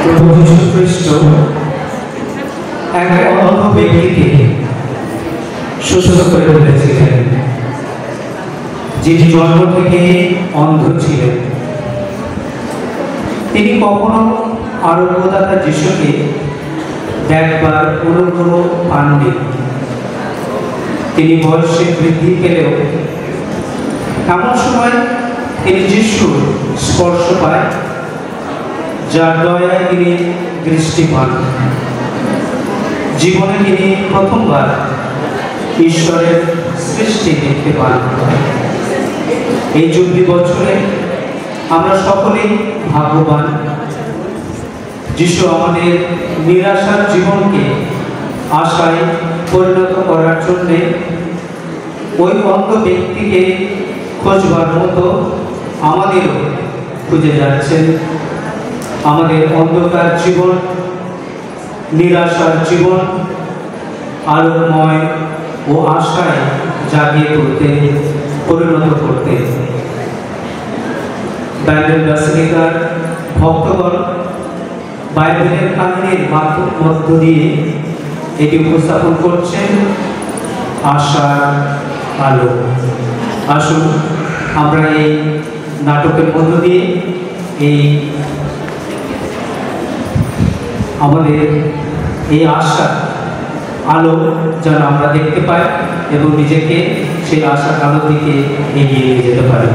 প্রভু যীশু খ্রিস্ট এক অন্ধ ব্যক্তিকে সুস্থ করে তুলেছিলেন, যিনি জন্ম থেকে অন্ধ ছিলেন। তিনি কখনো আরোগ্যদাতা যিশুকে দেখবার অনুগ্রহ পাননি। তিনি বয়সে বৃদ্ধি পেলেও এমন সময় তিনি যিশুর স্পর্শ পায়, যার দয়ায় তিনি দৃষ্টি পান। জীবনে তিনি প্রথমবার ঈশ্বরের সৃষ্টি দেখতে পান। এই ২৪ বছরে আমরা সকলেই ভাগ্যবান। যিশু আমাদের নিরাশার জীবনকে আশায় পরিণত করার জন্যে ওই অন্ধ ব্যক্তিকে খোঁজবার মতো আমাদেরও খুঁজে যাচ্ছেন। আমাদের অন্ধকার জীবন, নিরাশার জীবন আলোময় ও আশায় জাগিয়ে তুলতে, পরিণত করতে বাইবেল ব্যাসিলিকার ভক্তগণ বাইবেলের কাহিনীর মধ্য দিয়ে এটি উপস্থাপন করছেন আশার আলো। আসুন আমরা এই নাটকের মধ্য দিয়ে এই আমাদের এই আশার আলো যেন আমরা দেখতে পাই এবং নিজেকে সেই আশার আলোর দিকে এগিয়ে নিয়ে যেতে পারি।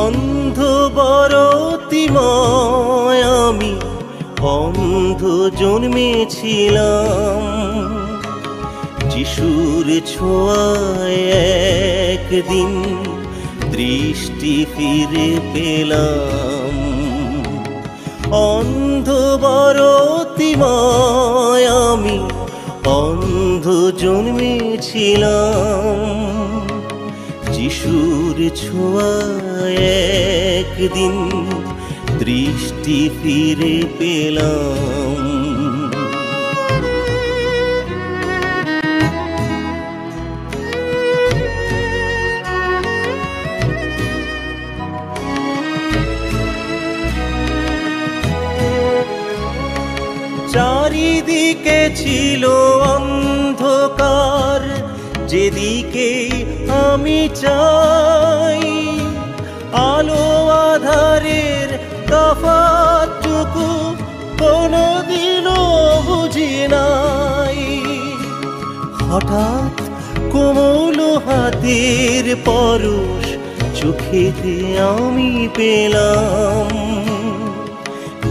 অন্ধ বরতিময় আমি অন্ধ জন্মেছিলাম, যিশুর ছোঁয়ায় একদিন দৃষ্টি ফিরে পেলাম। অন্ধ বরতিময় আমি অন্ধ জন্মেছিলাম, যিশুর ছোঁয়ায় একদিন দৃষ্টি ফিরে পেলাম। চারিদিকে ছিল অন্ধকার, যেদিকে আমি চাই আলো আধারের তফাৎটুকু কোনোদিনও বুঝি নাই। হঠাৎ কোমল হাতের পরশ চোখেতে আমি পেলাম,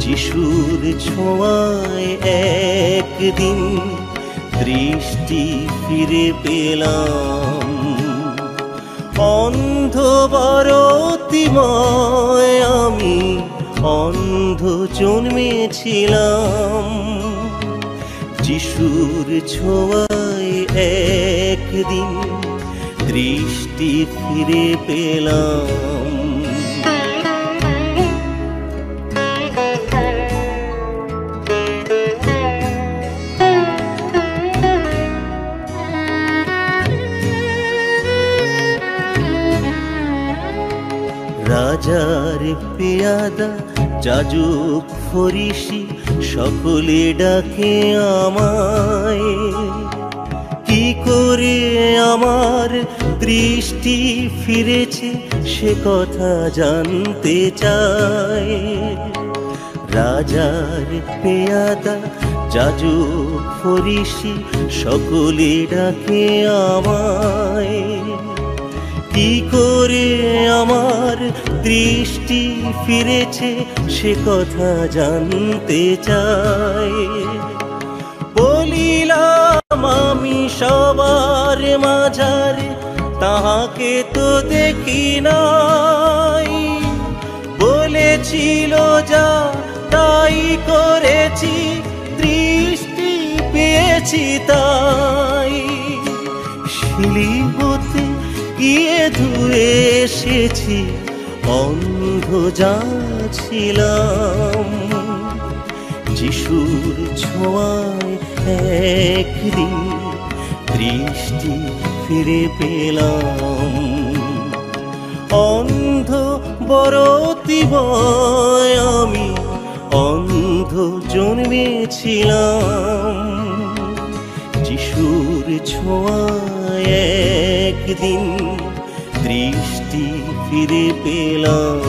যিশুর ছোঁয়ায় একদিন দৃষ্টি ফিরে পেলাম। অন্ধ বরতিময় আমি অন্ধ জন্মেছিলাম, যিশুর ছোঁয়ায় একদিন দৃষ্টি ফিরে পেলাম। রাজার পেয়াদা যাজক ফরিসি সকলে ডাকে আমায়, কি করে আমার দৃষ্টি ফিরেছে সে কথা জানতে চায়। রাজার পেয়াদা যাজক ফরিসি সকলে ডাকে আমায়, কি করে আমার দৃষ্টি ফিরেছে সে কথা জানতে চাই। বলিলাম আমি সবার মাঝারে তাহাকে তো দেখি নাই, বলেছিল যা তাই করেছি, দৃষ্টি পেয়েছি তাই। শিলি হতে গিয়ে ধুয়ে এসেছি অন্ধ যাচ্ছিলাম, যিশুর ছোঁয়ায় একদিন দৃষ্টি ফিরে পেলাম। অন্ধ বরতিবয় আমি অন্ধ জন্মেছিলাম, যিশুর ছোঁয়ায় একদিন দৃষ্টি ফিরে পেলাম।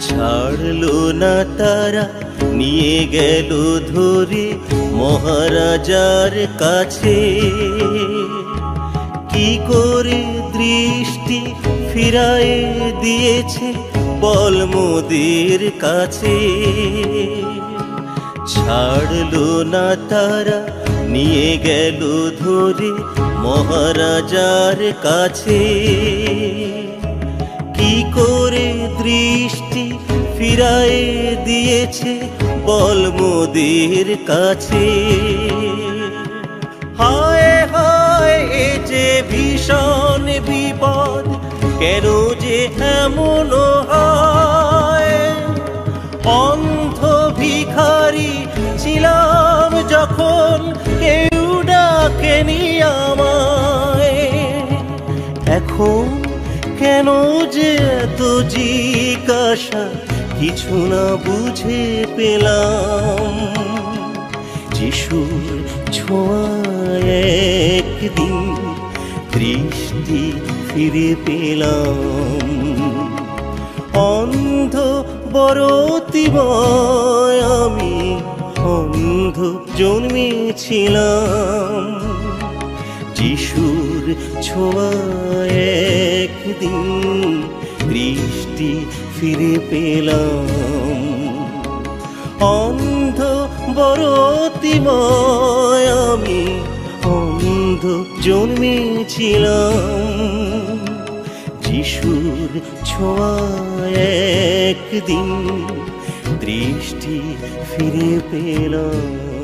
ছাড়লো না তারা, নিয়ে গেল ধরে মহারাজার কাছে। কি করে দৃষ্টি ফিরায়ে দিয়েছে বল মোদের কাছে। ছাড়লো না তারা, নিয়ে গেল ধরে মহারাজার কাছে। কি করে দৃষ্টি ফিরায়ে দিয়েছে বল মোদের কাছে। হায় হায় এ যে ভীষণ বিপদ, কেন যে এমন হয়। অন্ধ ভিখারি ছিলাম যখন, কেউ ডাকেনি আমায়। এখন কেন যে এত জিজ্ঞাসা, কিছু না বুঝে পেলাম। যিশুর ছোঁয়ায় একদিন দৃষ্টি ফিরে পেলাম। অন্ধ বরতিবয় আমি অন্ধ জন্মেছিলাম, যিশুর ছোঁয়ায় একদিন দৃষ্টি ফিরে পেলাম। অন্ধ বরতিবয় আমি অন্ধ জন্মেছিলাম, যিশুর ছোঁয়ায় একদিন দৃষ্টি ফিরে পেলাম।